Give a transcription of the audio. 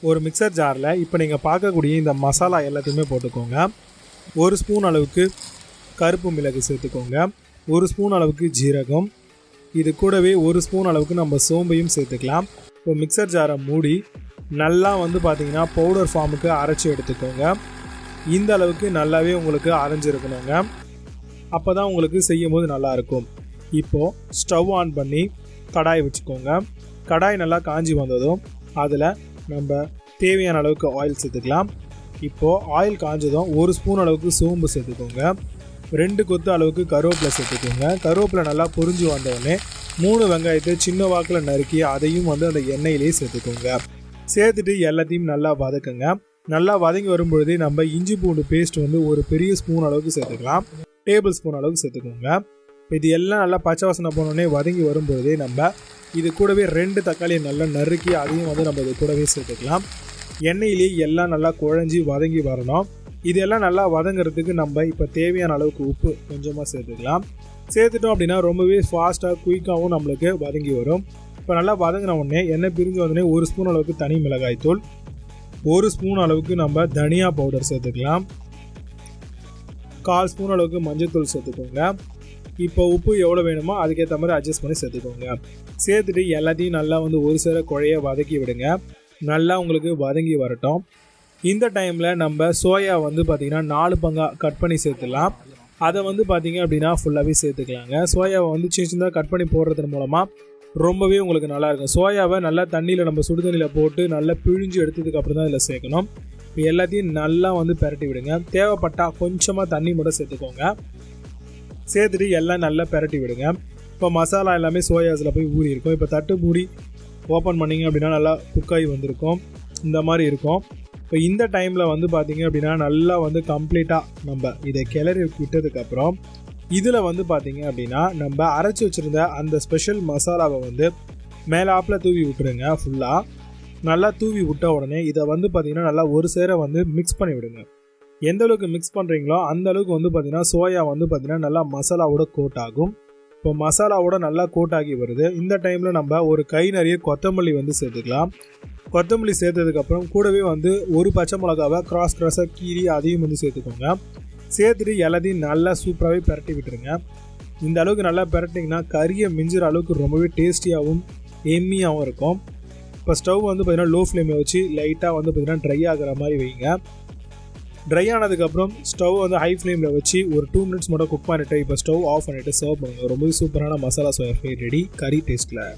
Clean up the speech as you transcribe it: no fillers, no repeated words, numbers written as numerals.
ஒரு மிக்சர் ஜாரில் இப்போ நீங்கள் பார்க்கக்கூடிய இந்த மசாலா எல்லாத்தையுமே போட்டுக்கோங்க. 1 ஸ்பூன் அளவுக்கு கருப்பு மிளகு சேர்த்துக்கோங்க, 1 ஸ்பூன் அளவுக்கு ஜீரகம், இது கூடவே 1 ஸ்பூன் அளவுக்கு நம்ம சோம்பையும் சேர்த்துக்கலாம். இப்போ மிக்சர் ஜாரை மூடி நல்லா பார்த்திங்கன்னா பவுடர் ஃபார்முக்கு அரைச்சி எடுத்துக்கோங்க. இந்த அளவுக்கு நல்லாவே உங்களுக்கு அரைஞ்சிருக்கணுங்க. அப்போ தான் உங்களுக்கு செய்யும் போது நல்லாயிருக்கும். இப்போது ஸ்டவ் ஆன் பண்ணி கடாய் வச்சுக்கோங்க. கடாய் நல்லா காஞ்சி வந்ததும் அதில் நம்ம தேவையான அளவுக்கு ஆயில் சேர்த்துக்கலாம். இப்போது ஆயில் காஞ்சதும் 1 ஸ்பூன் அளவுக்கு சோம்பு சேர்த்துக்கோங்க, 2 கொத்து அளவுக்கு கருவேப்பிலை சேர்த்துக்கோங்க. கருவேப்பிலை நல்லா பொரிஞ்சு வந்தவுடனே 3 வெங்காயத்தை சின்ன வாக்கில் நறுக்கி அதையும் அந்த எண்ணெயிலேயே சேர்த்துக்கோங்க. சேர்த்துட்டு எல்லாத்தையும் நல்லா வதக்குங்க. நல்லா வதங்கி வரும்பொழுதே நம்ம இஞ்சி பூண்டு பேஸ்ட் ஒரு பெரிய ஸ்பூன் அளவுக்கு சேர்த்துக்கலாம், டேபிள் ஸ்பூன் அளவுக்கு சேர்த்துக்கோங்க. இது எல்லாம் நல்லா பச்சை வாசனை போனோடனே வதங்கி வரும்பொழுதே நம்ம இது கூடவே 2 தக்காளியை நல்லா நறுக்கி அதையும் நம்ம இது கூடவே சேர்த்துக்கலாம். எண்ணெயிலேயே எல்லாம் நல்லா குழஞ்சி வதங்கி வரணும். இதெல்லாம் நல்லா வதங்கிறதுக்கு நம்ம இப்போ தேவையான அளவுக்கு உப்பு கொஞ்சமாக சேர்த்துக்கலாம். சேர்த்துட்டோம் அப்படின்னா ரொம்பவே ஃபாஸ்ட்டாக குயிக்காகவும் நம்மளுக்கு வதங்கி வரும். இப்போ நல்லா வதங்கின உடனே எண்ணெய் பிரிஞ்சு வந்தோடனே 1 ஸ்பூன் அளவுக்கு தனி மிளகாய் தூள், 1 ஸ்பூன் அளவுக்கு நம்ம தனியா பவுடர் சேர்த்துக்கலாம், 1/4 ஸ்பூன் அளவுக்கு மஞ்சள் தூள் சேர்த்துக்கோங்க. இப்போ உப்பு எவ்வளோ வேணுமோ அதுக்கேற்ற மாதிரி அட்ஜஸ்ட் பண்ணி சேர்த்துக்கோங்க. சேர்த்துட்டு எல்லாத்தையும் நல்லா ஒரு சேர குழைய வதக்கி விடுங்க. நல்லா உங்களுக்கு வதங்கி வரட்டும். இந்த டைமில் நம்ம சோயா பார்த்திங்கன்னா 4 பங்காக கட் பண்ணி சேர்த்துலாம். அதை பார்த்திங்க அப்படின்னா ஃபுல்லாகவே சேர்த்துக்கலாங்க. சோயாவை சின்ன சின்னதாக கட் பண்ணி போடுறது மூலமாக ரொம்பவே உங்களுக்கு நல்லாயிருக்கும். சோயாவை நல்லா தண்ணியில் நம்ம சுடுதண்ணியில் போட்டு நல்லா பிழிஞ்சு எடுத்ததுக்கப்புறம் தான் இதில் சேர்க்கணும். இப்போ எல்லாத்தையும் நல்லா பெரட்டி விடுங்க. தேவைப்பட்டால் கொஞ்சமாக தண்ணி மட்டும் சேர்த்துக்கோங்க. சேர்த்துட்டு எல்லாம் நல்லா பெரட்டி விடுங்க. இப்போ மசாலா எல்லாமே சோயாஸில் போய் ஊறி இருக்கும். இப்போ தட்டு மூடி ஓப்பன் பண்ணிங்க அப்படின்னா நல்லா குக்காகி வந்திருக்கும். இந்த மாதிரி இருக்கும். இப்போ இந்த டைமில் பார்த்திங்க அப்படின்னா நல்லா கம்ப்ளீட்டாக நம்ம இதை கிளறி விட்டதுக்கப்புறம் இதில் பார்த்திங்க அப்படின்னா நம்ம அரைச்சி வச்சுருந்த அந்த ஸ்பெஷல் மசாலாவை மேலாப்பில் தூவி விட்டுருங்க. ஃபுல்லாக நல்லா தூவி விட்ட உடனே இதை பார்த்திங்கன்னா நல்லா ஒரு சேர மிக்ஸ் பண்ணி விடுங்க. எந்த அளவுக்கு மிக்ஸ் பண்ணுறீங்களோ அந்த அளவுக்கு பார்த்திங்கன்னா சோயா பார்த்திங்கன்னா நல்லா மசாலாவோட கோட் ஆகும். இப்போ மசாலாவோட நல்லா கோட் ஆகி வருது. இந்த டைமில் நம்ம ஒரு கை நிறைய கொத்தமல்லி சேர்த்துக்கலாம். கொத்தமல்லி சேர்த்ததுக்கப்புறம் கூடவே ஒரு பச்சை மிளகாவை கிராஸாக கீறி அதையும் சேர்த்துக்கோங்க. சேர்த்துட்டு எல்லாத்தையும் நல்லா சூப்பராகவே பெரட்டி விட்டுருங்க. இந்த அளவுக்கு நல்லா பெரட்டிங்கன்னா கறியை மிஞ்சுற அளவுக்கு ரொம்பவே டேஸ்டியாகவும் எம்மியாகவும் இருக்கும். இப்போ ஸ்டவ் பார்த்திங்கன்னா லோ ஃப்ளேமில் வச்சு லைட்டாக பார்த்திங்கன்னா ட்ரை ஆகிற மாதிரி வைங்க. ட்ரை ஆனதுக்கப்புறம் ஸ்டவ் ஹை ஃப்ளேமில் வச்சு ஒரு 2 மினிட்ஸ் மட்டும் குக் பண்ணிவிட்டு இப்போ ஸ்டவ் ஆஃப் பண்ணிவிட்டு சர்வ் பண்ணுங்கள். ரொம்பவே சூப்பரான மசாலா சோயா ஃப்ரை ரெடி கறி டேஸ்ட்டில்.